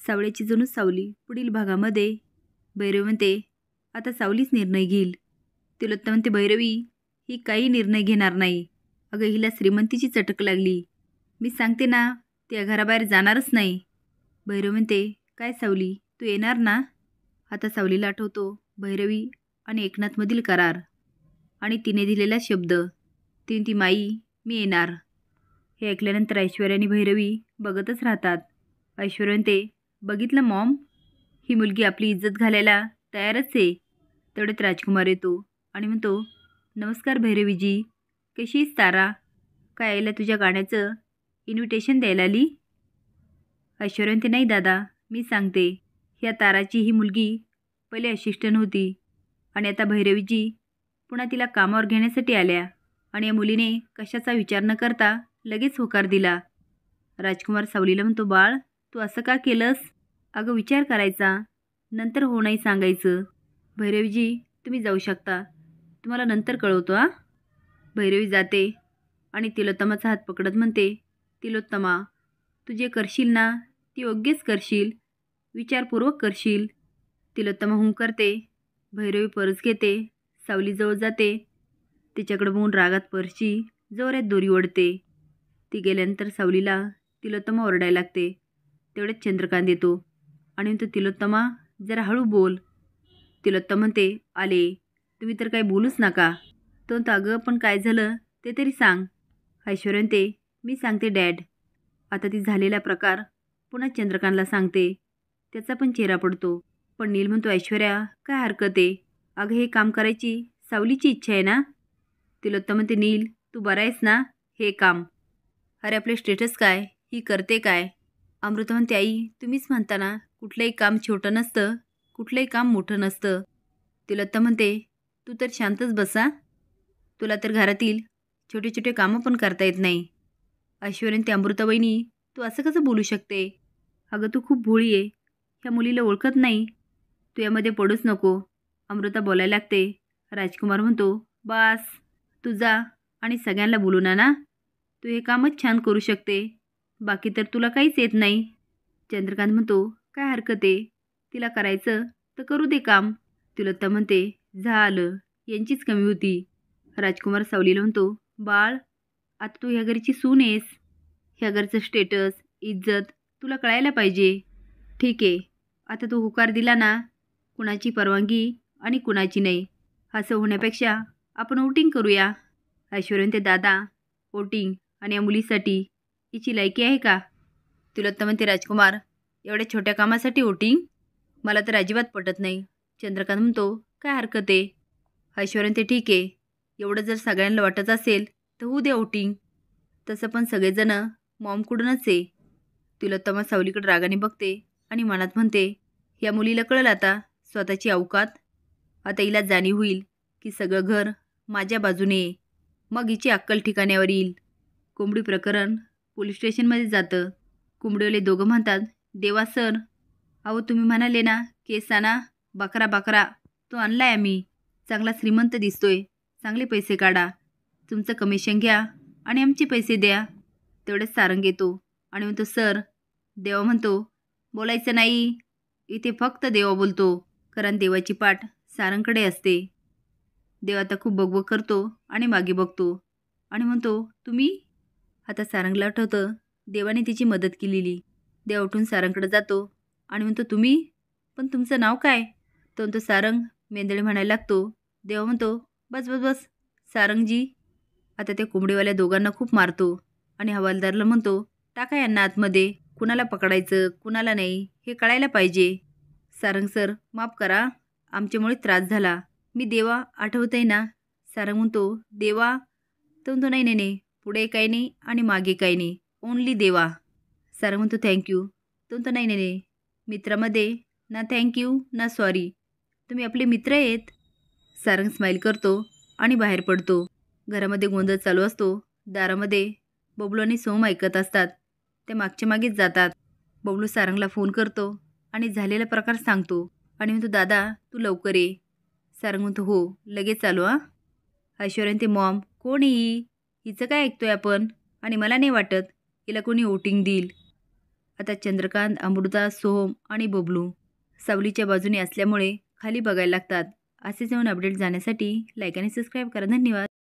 सावळ्याची जणू सावली. पुढील भागामध्ये भैरवी म्हणते, आता सावलीच निर्णय घेईल. तिलोत्तम म्हणते, भैरवी ही काही निर्णय घेणार नाही. अगं हिला श्रीमंतीची चटक लागली. मी सांगते ना ती या घराबाहेर जाणारच नाही. भैरवी म्हणते, काय सावली तू येणार ना? आता सावलीला आठवतो भैरवी आणि एकनाथमधील करार आणि तिने दिलेला शब्द. ती माई मी येणार. हे ऐकल्यानंतर ऐश्वर्या आणि भैरवी बघतच राहतात. ऐश्वर्या म्हणते, बघितलं मॉम, ही मुलगी आपली इज्जत घालायला तयारच आहे. तेवढ्यात राजकुमार येतो आणि म्हणतो, नमस्कार भैरवीजी, कशी आहेस तारा? काय आईला तुझ्या गाण्याचं इन्व्हिटेशन द्यायला आली? ऐश्वर्या म्हणते, नाही दादा, मी सांगते. ह्या ताराची ही मुलगी पहिले असिस्टंट होती आणि आता भैरवीजी पुन्हा तिला कामावर घेण्यासाठी आल्या आणि या मुलीने कशाचा विचार न करता लगेच होकार दिला. राजकुमार सावलीला म्हणतो, बाळ तू असं का केलंस? अगं विचार करायचा, नंतर हो नाही सांगायचं. भैरवीजी तुम्ही जाऊ शकता, तुम्हाला नंतर कळवतो हां. भैरवी जाते आणि तिलोत्तमाचा हात पकडत म्हणते, तिलोत्तमा तू जे करशील ना ती योग्यच करशील, विचारपूर्वक करशील. तिलोत्तमा हूं करते. भैरवी पर्स घेते, सावलीजवळ जाते. तिच्याकडे बघून रागात पर्सची जोरात दोरी ओढते. ती गेल्यानंतर सावलीला तिलोत्तमा ओरडायला लागते. तेवढ्यात चंद्रकांत येतो आणि म्हणतो, तिलोत्तमा जरा हळू बोल. तिलोत्तमा म्हणते, आले, तुम्ही तर काही बोलूच नका. तो म्हणतो, अगं पण काय झालं ते तरी सांग. ऐश्वर्या म्हणते, मी सांगते डॅड. आता ती झालेला प्रकार पुन्हा चंद्रकांतला सांगते. त्याचा पण चेहरा पडतो. पण नील म्हणतो, ऐश्वर्या काय हरकत आहे? अगं हे काम करायची सावलीची इच्छा आहे ना? तिलोत्तमा म्हणते, नील तू बरा आहेस ना? हे काम, अरे आपले स्टेटस काय, ही करते काय? अमृता म्हणते, आई तुम्हीच म्हणता ना कुठलंही काम छोटं नसतं, कुठलंही काम मोठं नसतं. तिलोत्तमा म्हणते, तू तर शांतच बसा, तुला तर घरातील छोटे छोटे कामं पण करता येत नाही. ऐश्वर्या म्हणते, अमृता वहिनी तू असं कसं बोलू शकते? अगं तू खूप भोळी आहे, ह्या मुलीला ओळखत नाही, तू यामध्ये पडूच नको. अमृता बोलायला लागते. राजकुमार म्हणतो, बास तू जा आणि सगळ्यांना बोलून ना, तू हे कामच छान करू शकते, बाकी तर तुला काहीच येत नाही. चंद्रकांत म्हणतो, काय हरकत आहे, तिला करायचं तर करू दे काम. तिलोत्तमा म्हणते, झालं, यांचीच कमी होती. राजकुमार सावलीला म्हणतो, बाळ आता तू ह्या घरची सून आहेस, ह्या घरचं स्टेटस इज्जत तुला कळायला पाहिजे. ठीक आहे, आता तू होकार दिला ना, कुणाची परवानगी आणि कुणाची नाही असं होण्यापेक्षा आपण वोटिंग करूया. ऐश्वर्या म्हणते, दादा वोटिंग आणि या मुलीसाठी हिची लायकी आहे का? तिलोत्तमा म्हणते, राजकुमार एवढ्या छोट्या कामासाठी वोटिंग? मला तर अजिबात पटत नाही. चंद्रकांत म्हणतो, काय हरकत आहे? ऐश्वर्या म्हणते, ठीक आहे, एवढं जर सगळ्यांना वाटत असेल तर होऊ दे वोटिंग. तसं पण सगळेजणं मॉमकडूनच आहे. तिलोत्तमा सावलीकडे रागाने बघते आणि मनात म्हणते, या मुलीला कळलं आता स्वतःची अवकात. आता हिला जाणीव होईल की सगळं घर माझ्या बाजूने आहे, मग हिची अक्कल ठिकाण्यावर येईल. कोंबडी प्रकरण पोलीस स्टेशनमध्ये जातं. कोंबडीवाले दोघं म्हणतात, देवा सर, अहो तुम्ही म्हणाले ना केस आणा, बकरा तो आणलाय आम्ही. चांगला श्रीमंत दिसतोय, चांगले पैसे काढा, तुमचं कमिशन घ्या आणि आमचे पैसे द्या. तेवढेच सारंग येतो आणि म्हणतो, सर. देवा म्हणतो, बोलायचं नाही, इथे फक्त देवा बोलतो, कारण देवाची पाठ सारंगकडे असते. देव आता खूप बकबक करतो आणि मागे बघतो आणि म्हणतो, तुम्ही? आता सारंगला आठवतं देवाने तिची मदत केलेली. देव उठून सारंगकडे जातो आणि म्हणतो, तुम्ही? पण तुमचं नाव काय? तो म्हणतो, सारंग. मेंदळे म्हणायला लागतो. देव म्हणतो, बस बस बस सारंगजी. आता त्या कोंबडीवाल्या दोघांना खूप मारतो आणि हवालदारला म्हणतो, टाका यांना आतमध्ये, कुणाला पकडायचं कुणाला नाही हे कळायला पाहिजे. सारंग सर माफ करा, आमच्यामुळे त्रास झाला, मी देवा आठवतंय ना. सारंग म्हणतो, देवा? तो म्हणतो, नाही नाही नाही, पुढे काही नाही आणि मागे काही नाही, ओन्ली देवा. सारंग म्हणतो, थँक्यू. तो म्हणतो, नाही नाही नाही, मित्रामध्ये ना थँक्यू ना सॉरी, तुम्ही आपले मित्र आहेत. सारंग स्माईल करतो आणि बाहेर पडतो. घरामध्ये गोंधळ चालू असतो. दारामध्ये बबलू आणि सोम ऐकत असतात. ते मागच्या मागेच जातात. बबलू सारंगला फोन करतो आणि झालेला प्रकार सांगतो आणि म्हणतो, दादा तू लवकर ये. सारंग म्हणतो, हो लगेच चालू हां. ऐश्वर्या ते, मॉम कोण ही? हिचं काय ऐकतोय आपण? आणि मला नाही वाटत हिला कोणी वोटिंग देईल. आता चंद्रकांत, अमृता, सोहम आणि बबलू सावलीच्या बाजूने असल्यामुळे खाली बघायला लागतात. असेच नवीन अपडेट जाण्यासाठी लाईक आणि सबस्क्राईब करा. धन्यवाद.